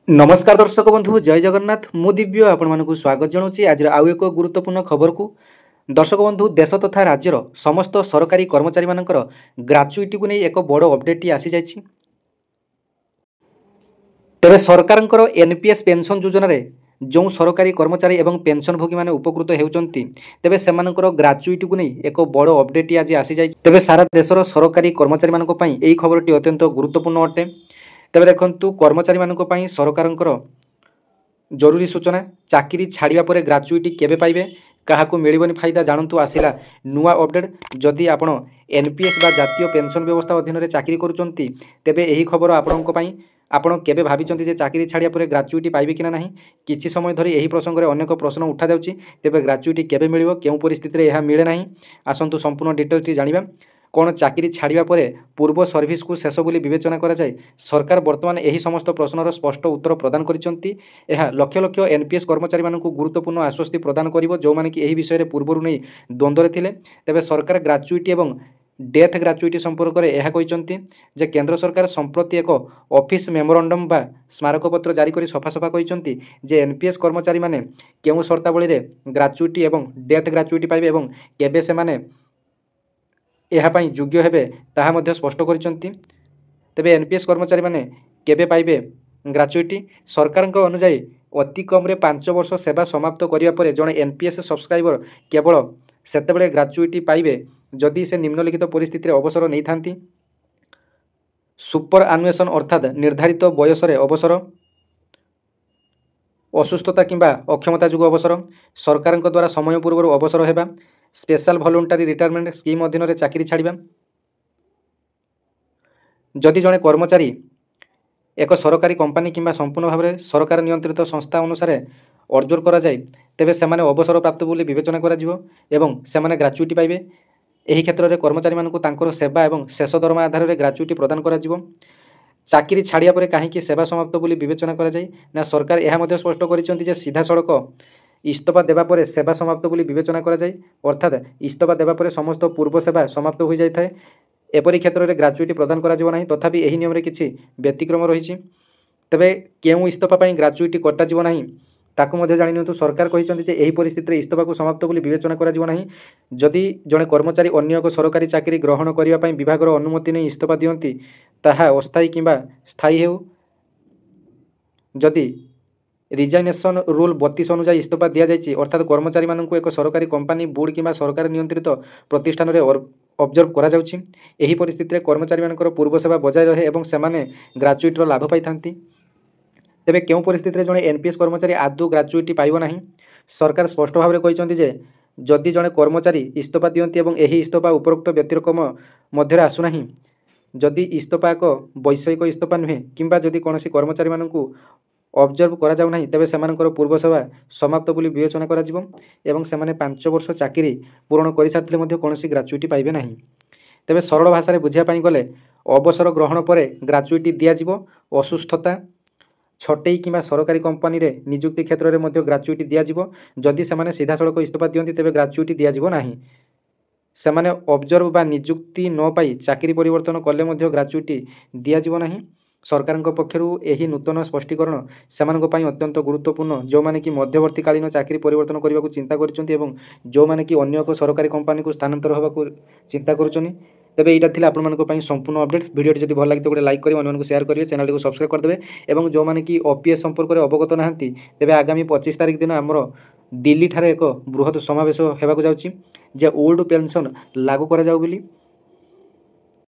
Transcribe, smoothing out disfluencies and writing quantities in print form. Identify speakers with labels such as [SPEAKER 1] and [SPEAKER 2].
[SPEAKER 1] नमस्कार दर्शक बंधु जय जगन्नाथ मु दिव्य आपण मानक स्वागत जनाऊँगी आज आउ एक गुरुत्वपूर्ण खबर को। दर्शक बंधु देश तथा राज्यर समस्त सरकारी कर्मचारी मानकर ग्राच्युटी को नहीं एक बड़ अपडेट आसी जाइछि। तेरे सरकार एनपीएस पेंशन योजना रे जो सरकारी कर्मचारी एवं पेंशन भोगी माने उपकृत होउचंती तेबे सेमानकर ग्राच्युटी को नहीं एक बड़ अपडेट आज आसी जाइछि। तेबे सारा देशर सरकारी कर्मचारी मानक पई एई खबरटी अत्यंत गुरुत्वपूर्ण अटे। तेबे देखंतु कर्मचारी मानक पई सरकारंकर जरूरी सूचना चाकरी छाड़िया पर ग्राच्युटी केबे पाइबे काहाकू मिलिबनी फायदा जानतु आसिला नुआ अपडेट। जदि आपण एनपीएस बा जातीय पेंशन व्यवस्था अधीन रे चाकरी करूचंती तेबे एही खबर आपणक पई आपण केबे भाबिचंती जे चाकरी छाड़िया पर ग्राच्युटी पाइबे कि नहीं। किछि समय धरी एही प्रसंग रे अनेक प्रश्न उठा जाउची तेबे ग्राच्युटी केबे मिलिबो केउ परिस्थिति रे एहा मिले नहीं। आसंतु संपूर्ण डिटेल्स जानिबा कौन चाकरी छाड़िया पर पूर्व सर्विस को शेष बोली विवेचना करा जाए। सरकार वर्तमान यही समस्त प्रश्नर स्पष्ट उत्तर प्रदान करिसंती। यह लक्ष लक्ष एनपीएस कर्मचारी मानकु गुरुत्वपूर्ण आश्वस्ति प्रदान करिवो जो माने कि एही विषय रे पूर्वरु नै द्वंद्व रे थिले। तेबे सरकार ग्राच्युटी एवं डेथ ग्राच्युटी संपर्क में यह कहते जे केंद्र सरकार संप्रति एक ऑफिस मेमोरेंडम बा स्मारकपत्र जारी कर सफा सफा कहते जे एनपीएस कर्मचारी माने केउ शर्तावली रे ग्राच्युटी एवं डेथ ग्राच्युटी पाइबे एवं केबे से माने यह पाई योग्य हेबे ताहा मध्य स्पष्ट करिसंती। तेबे एनपीएस कर्मचारी माने केबे पाइबे ग्राच्युटी सरकार अनुसार अति कम रे 5 वर्ष सेवा समाप्त करिया परे जणे एनपीएस सब्सक्राइबर केवल सेतेबेले ग्राच्युटी पाइबे जदि से निम्नलिखित परिस्थिति अवसर नहीं थांती। सुपर आनुएशन अर्थात निर्धारित बयस रे अवसर, असुस्थता किंबा अक्षमता जुग अवसर, सरकार द्वारा समय पूर्व अवसर हेबा, स्पेशल वॉलंटरी रिटायरमेंट स्कीम अधीन रे चाकरी छाड़िबा। जदि जणे कर्मचारी एक सरकारी कंपनी किंबा संपूर्ण भाव में सरकार नियंत्रित संस्था अनुसार अर्जर करा जाए तेबे सेमाने अवसर प्राप्त बोली विवेचना करा जिवो एवं सेमाने ग्राच्युटी पाइबे। एही क्षेत्र में कर्मचारी मानकु तांकर सेवा एवं शेष दरमा आधार में ग्राच्युटी प्रदान करा जिवो। चाकरी छाड़िया पर कहीं सेवा समाप्त बोली विवेचना करा जाए ना सरकार यह मध्य स्पष्ट करिसंती जे सीधा सड़क इस्तफा देवा पर सेवा समाप्त बोली विवेचना करा जाए अर्थात इस्तफा देवा पर समस्त पूर्व सेवा समाप्त हो जाए थाए। एपरी क्षेत्र में ग्राच्युटी प्रदान करा जिवो नाही तथापि एही नियम रे किछि व्यतिक्रम रहिछि। तेबे केउ इस्तफा पई ग्राच्युटी कटा जिवो नाही ताकू मध्य जानि नियंतु। सरकार कहिसंती जे एही परिस्थिति रे इस्तफा को समाप्त बोली विवेचना करा जिवो नाही जदि जणे कर्मचारी अन्य एक सरकारी चाकरी ग्रहण करिया पई विभागर अनुमति नै इस्तफा दियंती ताहा अस्थायी किंबा स्थायी हेउ। जदि रिजाइनेशन रूल 32 अनुसार इस्तफा दिया जाइछि अर्थात कर्मचारी मानकु एक सरकारी कंपनी बोर्ड किंबा सरकार नियंत्रित प्रतिष्ठान रे ऑब्जर्व करा जाउछि। एही परिस्थिति रे कर्मचारी मानकर पूर्व सेवा बजाय रहे एवं सेमाने ग्राच्युटी लाभ पाई थांती। तेबे केउ परिस्थिति रे जणे एनपीएस कर्मचारी आदौ ग्राच्युटी पाइबो नाही। सरकार स्पष्ट भाव में कहते जे जदि जणे कर्मचारी इस्तफा दियंती एवं एही इस्तफा उपरोक्त व्यतिक्रम मध्य आसुना, जदि इस्तफा एक वैषयिक इस्तफा नुहे किंबा जदि कोनोसी कर्मचारी मानकु ऑब्जर्व करा जाउ नाही तेबे सेमानकर पूर्व सेवा समाप्त बोली विवेचना करा जिवो एवं सेमाने 5 वर्ष चाकरी पूर्ण करि सारथिले मध्य कोनोसी ग्राच्युटी पाइबे नाही। तेबे सरल भाषा रे बुझिया पई गले अवसर ग्रहण पर ग्राच्युटी दिया जिवो। असुस्थता छटई किंबा सरकारी कंपनी रे नियुक्ति क्षेत्र में मध्य ग्राच्युटी दिया जिवो। जदि सेमाने सीधा सड़क इस्तफा दियंती तेबे ग्राच्युटी दिया जिवो नाही। सेमाने ऑब्जर्व बा नियुक्ति न पाई चाकरी परिवर्तन कले मध्य ग्राच्युटी दिया जिवो नाही। सरकार पक्षर यही नूतन स्पष्टीकरण सेमानक पई अत्यंत गुरुत्वपूर्ण जो माने कि मध्यवर्तीकालीन चाकरी परिवर्तन करने को चिंता करिसंती एवं जो माने कि अन्य एक सरकारी कंपनी को स्थानांतर होगा को चिंता करुचनी। तेबे एटा थिला आपन मानक पई संपूर्ण अपडेट। वीडियोटी जदि भल लागे तो गोटे लाइक करी अन्य मानक शेयर करिवे चैनल को सब्सक्राइब कर देबे एवं जो माने कि ओपीएस संपर्क में अवगत नाहंती तेबे आगामी 25 तारिख दिन हमर दिल्ली ठारे एक बृहत समावेश हेबाक जाउची जे ओल्ड पेंशन लागू करा जाउ बोली